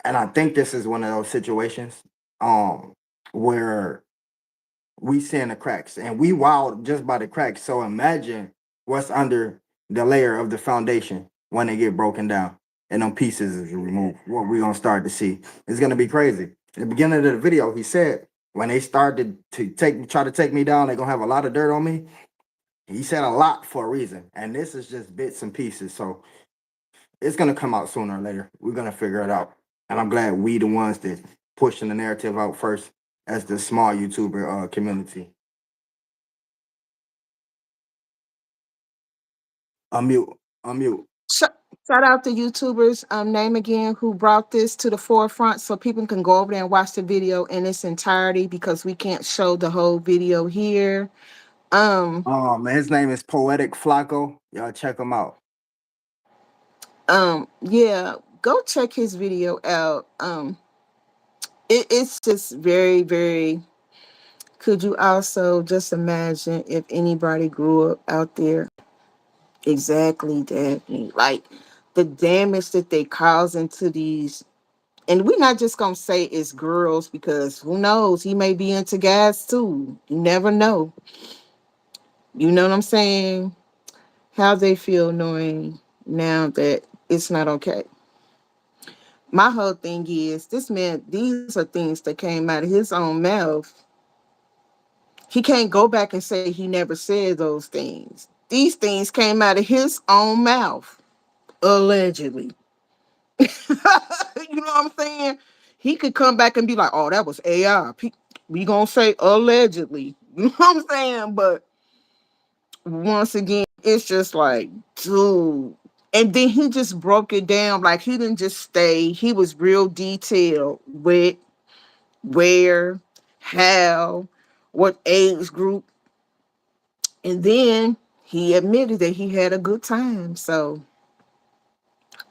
And I think this is one of those situations um where we seeing the cracks and we wild just by the cracks. So imagine what's under the layer of the foundation when they get broken down and them pieces is removed. What we're gonna start to see. It's gonna be crazy. In the beginning of the video, he said when they started to try to take me down, they're gonna have a lot of dirt on me. He said a lot for a reason. And this is just bits and pieces. So it's gonna come out sooner or later. We're gonna figure it out. And I'm glad we the ones that pushing the narrative out first as the small YouTuber community. Unmute. Unmute. Sh- Shout out to YouTubers, name again, who brought this to the forefront so people can go over there and watch the video in its entirety because we can't show the whole video here. Um, His name is Poetic Flacco. Y'all check him out. yeah, go check his video out. It's just very, very. Could you also just imagine if anybody grew up out there? Exactly, Daphne. Like the damage that they cause into these, and we're not just gonna say it's girls because who knows? He may be into guys too. You never know. You know what I'm saying? How they feel knowing now that it's not okay. My whole thing is this man, these are things that came out of his own mouth. He can't go back and say he never said those things. These things came out of his own mouth, allegedly. You know what I'm saying? He could come back and be like, "Oh, that was AI." We gonna say allegedly. You know what I'm saying? But once again, it's just like, dude. And then he just broke it down. Like he didn't just stay. He was real detailed with where, how, what age group, and then he admitted that he had a good time. So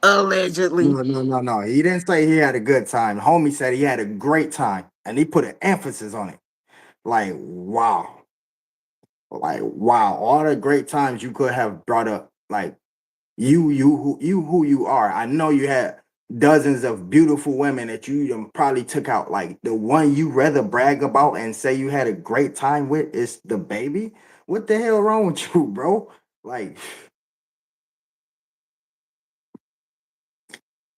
allegedly. No, no, no, no. He didn't say he had a good time. Homie said he had a great time. And he put an emphasis on it. Like, wow. Like, wow. All the great times you could have brought up. Like, who you are. I know you had dozens of beautiful women that you probably took out. Like the one you rather brag about and say you had a great time with is the baby. What the hell wrong with you, bro? Like,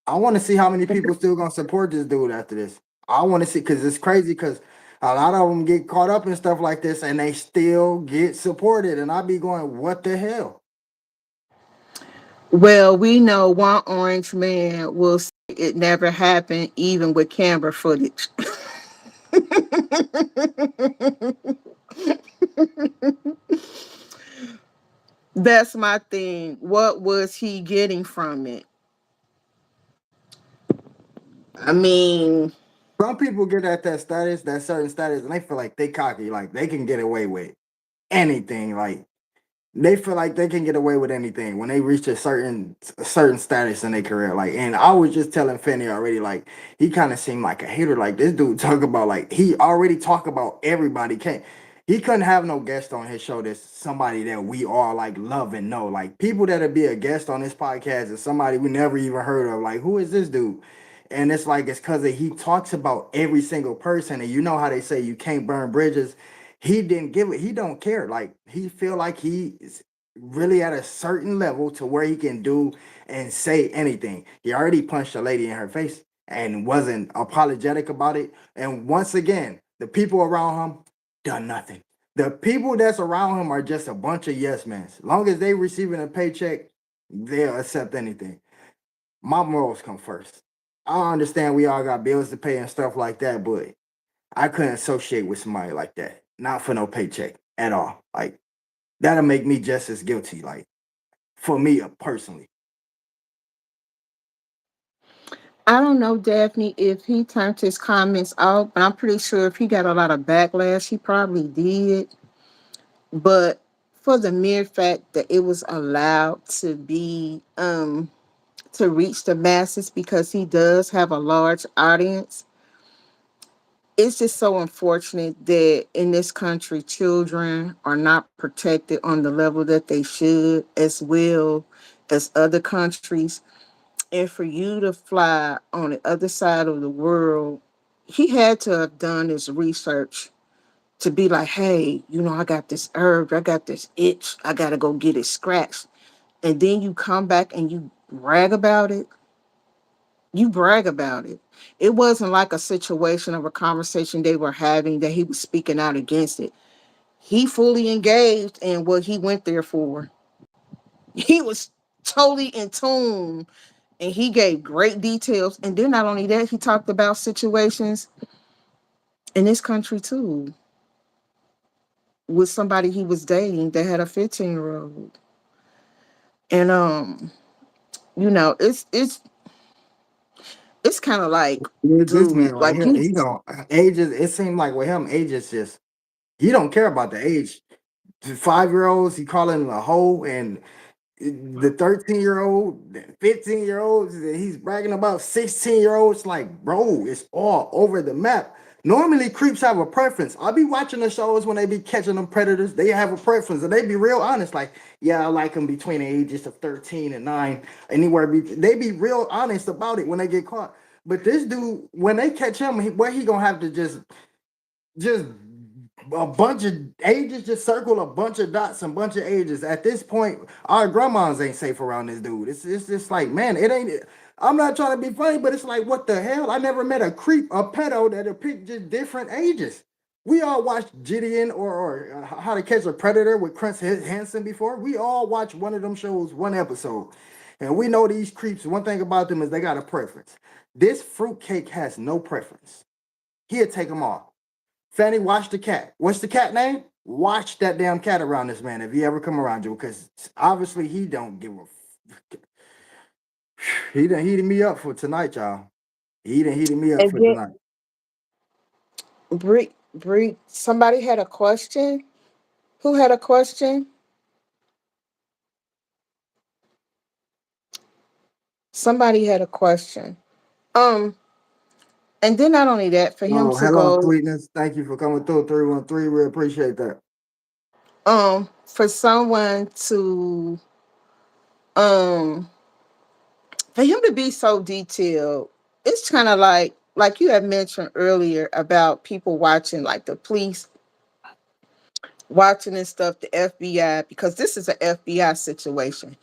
I want to see how many people still gonna support this dude after this. I want to see because it's crazy because a lot of them get caught up in stuff like this and they still get supported, and I be going, what the hell? Well, we know one orange man will say it never happened, even with camera footage. That's my thing. What was he getting from it? I mean, Some people get at that status, that certain status, and they feel like they cocky, like they can get away with anything. Like they feel like they can get away with anything when they reach a certain status in their career. Like, and I was just telling Fanny already, like he kind of seemed like a hater. Like this dude talk about like he already talk about everybody. Can't he couldn't have no guest on his show that's somebody that we all like love and know. Like people that'll be a guest on this podcast is somebody we never even heard of. Like who is this dude? And it's like it's because he talks about every single person, and you know how they say you can't burn bridges. He didn't give it. He don't care. Like he feel like he is really at a certain level to where he can do and say anything. He already punched a lady in her face and wasn't apologetic about it. And once again, the people around him done nothing. The people that's around him are just a bunch of yes men. As long as they receiving a paycheck, they'll accept anything. My morals come first. I understand we all got bills to pay and stuff like that, but I couldn't associate with somebody like that. Not for no paycheck at all. Like that'll make me just as guilty. Like for me personally. I don't know, Daphne, if he turned his comments off, but I'm pretty sure if he got a lot of backlash, he probably did. But for the mere fact that it was allowed to be to reach the masses because he does have a large audience. It's just so unfortunate that in this country children are not protected on the level that they should, as well as other countries. And for you to fly on the other side of the world, he had to have done his research to be like, hey, I got this urge, I got this itch, I gotta go get it scratched. And then you come back and you brag about it. You brag about it. It wasn't like a situation of a conversation they were having that he was speaking out against it. He fully engaged in what he went there for. He was totally in tune, and he gave great details. And then not only that, he talked about situations in this country too, with somebody he was dating that had a 15-year-old. And it's kind of like, With this dude, man right like here, you he don't ages. It seemed like with him, age is just he don't care about the age. 5-year-olds, he calling them a hoe, and the 13-year-old, 15-year-olds, he's bragging about 16-year-olds. Like, bro, it's all over the map. Normally, creeps have a preference. I'll be watching the shows when they be catching them predators. They have a preference, and they be real honest. Like, yeah, I like them between the ages of 13 and 9. Anywhere they be real honest about it when they get caught. But this dude, when they catch him, where he gonna have to just a bunch of ages, just circle a bunch of dots and bunch of ages. At this point, our grandmas ain't safe around this dude. It's just like, man, it ain't. I'm not trying to be funny, but it's like, what the hell? I never met a creep, a pedo that pick just different ages. We all watched Gideon or How to Catch a Predator with Chris Hansen before. We all watched one of them shows, one episode. And we know these creeps, one thing about them is they got a preference. This fruitcake has no preference. He'll take them all. Fanny, watch the cat. What's the cat name? Watch that damn cat around this man if he ever come around you, because obviously he don't give a. He done heated me up for tonight, y'all. He done heated me up and for then tonight. Bree, somebody had a question. Who had a question? Somebody had a question. Um, and then not only that, for him Oh, to hello, go, sweetness. Thank you for coming through 313. We appreciate that. for someone to, um, for him to be so detailed, it's kind of like you had mentioned earlier about people watching, like the police watching and stuff, the FBI, because this is an FBI situation.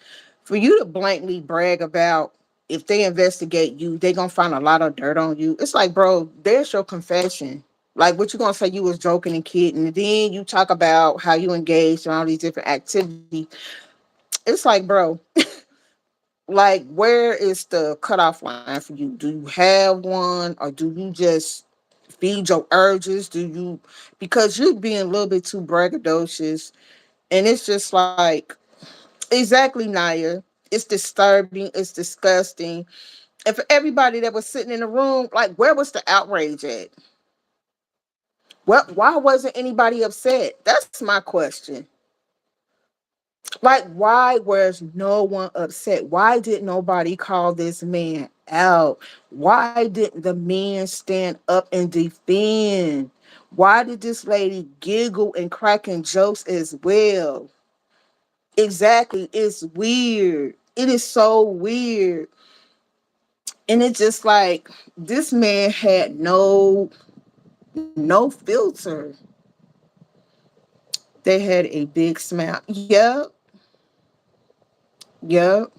For you to blankly brag about if they investigate you, they gonna find a lot of dirt on you. It's like, bro, there's your confession. Like, what you gonna say? You was joking and kidding, and then you talk about how you engaged in all these different activities. It's like, bro, like, where is the cutoff line for you? Do you have one, or do you just feed your urges? Do you, because you're being a little bit too braggadocious, and it's just like, exactly, Naya. It's disturbing. It's disgusting. And for everybody that was sitting in the room, like, where was the outrage at? What? Why wasn't anybody upset? That's my question. Like, why was no one upset? Why did nobody call this man out? Why didn't the man stand up and defend? Why did this lady giggle and cracking jokes as well? Exactly. It's weird. It is so weird. And it's just like, this man had no filter. They had a big smile. Yep. Yep.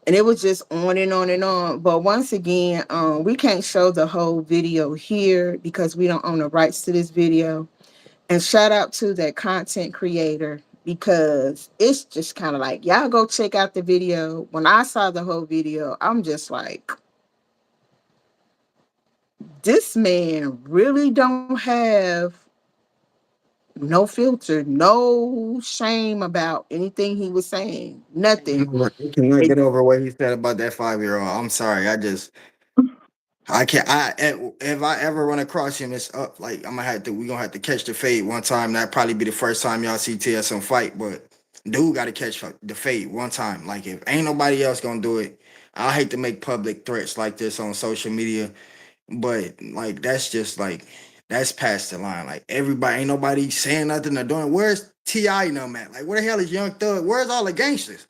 And it was just on and on and on. But once again, we can't show the whole video here because we don't own the rights to this video. And shout out to that content creator, because it's just kind of like, y'all go check out the video. When I saw the whole video, I'm just like, this man really don't have no filter, no shame about anything he was saying, nothing. I cannot get over what he said about that 5-year-old. I'm sorry. I just I can't. If I ever run across him, it's up. Like I'm gonna have to. We gonna have to catch the fade one time. That probably be the first time y'all see TSM fight. But dude got to catch the fade one time. Like if ain't nobody else gonna do it, I hate to make public threats like this on social media. But like that's just like that's past the line. Like everybody, ain't nobody saying nothing or doing. Where's Ti and them at? Like where the hell is Young Thug? Where's all the gangsters?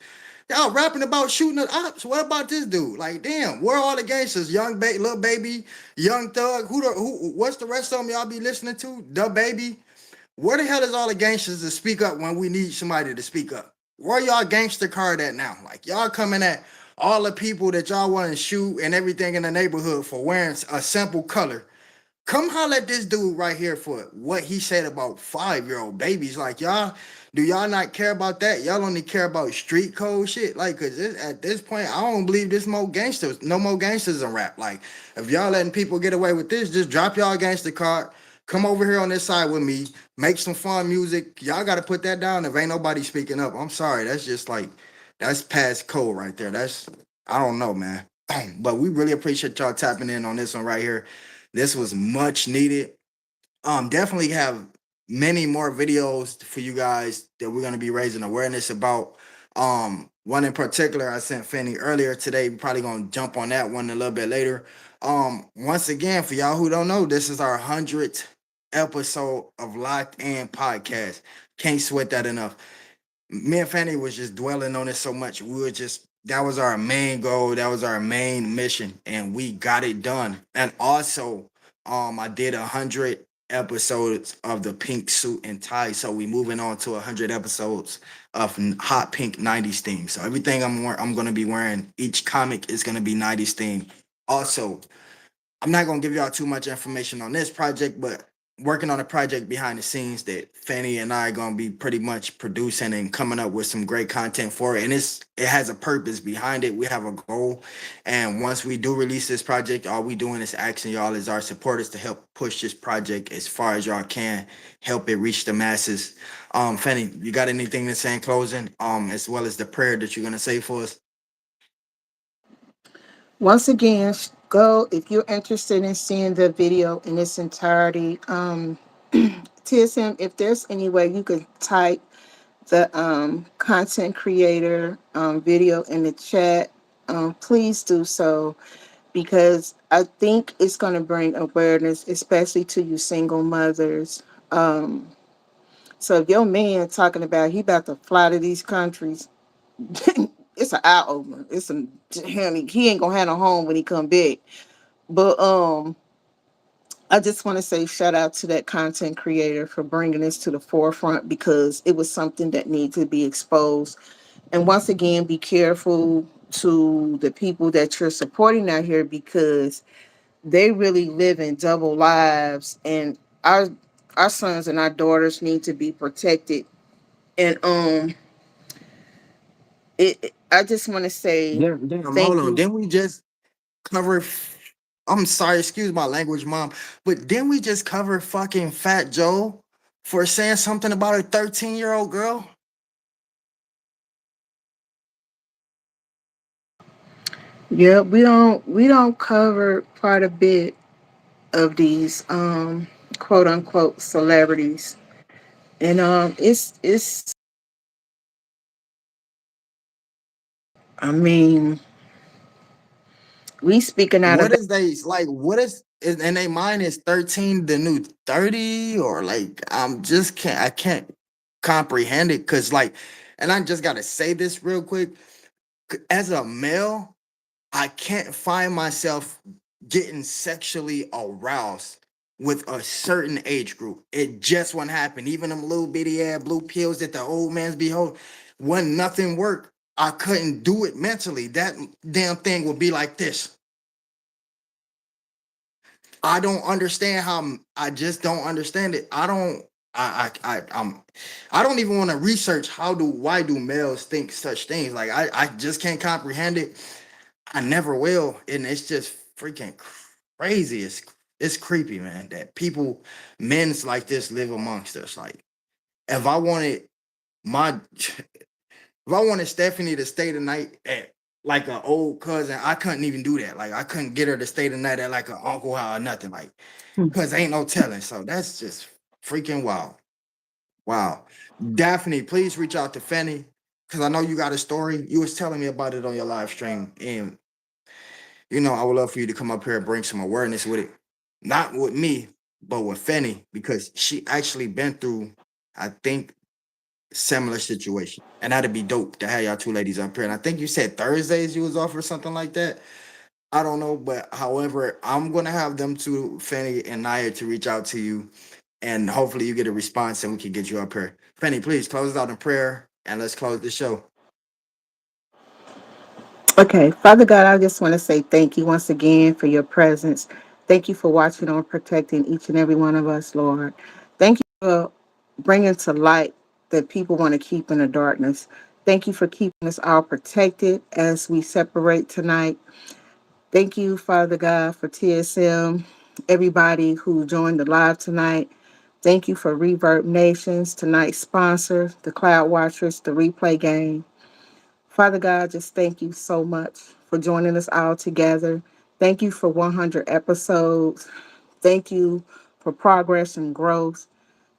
Y'all rapping about shooting at ops. What about this dude? Like, damn, where are all the gangsters? Little baby, Young Thug. Who? What's the rest of them y'all be listening to? The baby. Where the hell is all the gangsters to speak up when we need somebody to speak up? Where y'all gangster card at now? Like y'all coming at all the people that y'all want to shoot and everything in the neighborhood for wearing a simple color. Come holler at this dude right here for what he said about 5-year-old babies. Like y'all, do y'all not care about that? Y'all only care about street code shit. Like, cause at this point, I don't believe this more gangsters, no more gangsters in rap. Like, if y'all letting people get away with this, just drop y'all gangster card. Come over here on this side with me. Make some fun music. Y'all got to put that down. If ain't nobody speaking up, I'm sorry. That's just like that's past code right there. That's I don't know, man. But we really appreciate y'all tapping in on this one right here. This was much needed. Definitely have many more videos for you guys that we're gonna be raising awareness about. One in particular I sent Fanny earlier today. We're probably gonna jump on that one a little bit later. Once again, for y'all who don't know, this is our 100th episode of Locked In Podcast. Can't sweat that enough. Me and Fanny was just dwelling on it so much. We were just that was our main goal. That was our main mission, and we got it done. And also, I did 100 episodes of the Pink Suit and Tie. So we moving on to 100 episodes of Hot Pink '90s theme. So everything I'm gonna be wearing, each comic is gonna be '90s theme. Also, I'm not gonna give y'all too much information on this project, but working on a project behind the scenes that Fanny and I are gonna be pretty much producing and coming up with some great content for it. And it has a purpose behind it. We have a goal. And once we do release this project, all we doing is asking y'all as our supporters to help push this project as far as y'all can, help it reach the masses. Fanny, you got anything to say in closing? As well as the prayer that you're gonna say for us? Once again, go if you're interested in seeing the video in its entirety. TSM, if there's any way you could type the content creator video in the chat, please do so because I think it's going to bring awareness, especially to you single mothers. Um, so if your man talking about he about to fly to these countries, it's an eye opener. It's a honey, he ain't gonna have no home when he come back. But I just want to say shout out to that content creator for bringing this to the forefront because it was something that needs to be exposed. And once again, be careful to the people that you're supporting out here because they really live in double lives, and our sons and our daughters need to be protected. And I just want to say Hold thank on. you. Didn't we just cover? I'm sorry, excuse my language, mom, but didn't we just cover fucking Fat Joe for saying something about a 13-year-old girl? Yeah, we don't cover quite a bit of these quote unquote celebrities. And it's I mean, we speaking out of What is they like? What is and they mind is 13 the new 30 or like I'm just can't I can't comprehend it because like, and I just gotta say this real quick. As a male, I can't find myself getting sexually aroused with a certain age group. It just won't happen. Even them little bitty ass blue pills that the old man's be holding, when nothing worked, I couldn't do it mentally. That damn thing would be like this. I don't understand how I just don't understand it. I don't I don't even want to research why do males think such things. Like I just can't comprehend it. I never will, and it's just freaking crazy. It's creepy, man. That men's like this live amongst us. Like, if I wanted my, if I wanted Stephanie to stay the night at like an old cousin. I couldn't even do that. Like I couldn't get her to stay the night at like an uncle house or nothing. Like, cause ain't no telling. So that's just freaking wild. Wow. Daphne, please reach out to Fanny. Cause I know you got a story. You was telling me about it on your live stream. And I would love for you to come up here and bring some awareness with it. Not with me, but with Fanny, because she actually been through, I think, similar situation. And that'd be dope to have y'all two ladies up here. And I think you said Thursdays you was off or something like that. I don't know, but however, I'm gonna have them two, Fanny and Naya, to reach out to you, and hopefully you get a response and we can get you up here. Fanny, please close us out in prayer and let's close the show. Okay, Father God, I just want to say thank you once again for your presence. Thank you for watching and protecting each and every one of us, Lord. Thank you for bringing to light that people want to keep in the darkness. Thank you for keeping us all protected as we separate tonight. Thank you, Father God, for TSM, everybody who joined the live tonight. Thank you for Reverb Nations, tonight's sponsor, the Cloud Watchers, the replay game. Father God, just thank you so much for joining us all together. Thank you for 100 episodes. Thank you for progress and growth.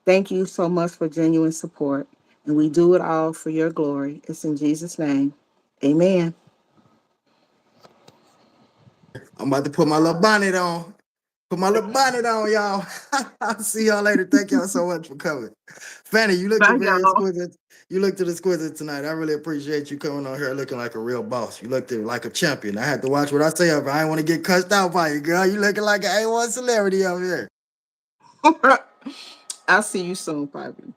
Thank you so much for genuine support. And we do it all for your glory. It's in Jesus' name. Amen. I'm about to put my little bonnet on. Put my little bonnet on, y'all. I'll see y'all later. Thank y'all so much for coming. Fanny, you looked Bye, very y'all. exquisite. You looked exquisite tonight. I really appreciate you coming on here looking like a real boss. You looked like a champion. I had to watch what I say up here. I didn't want to get cussed out by you, girl. You looking like an A1 celebrity up here. I'll see you soon, Bobby.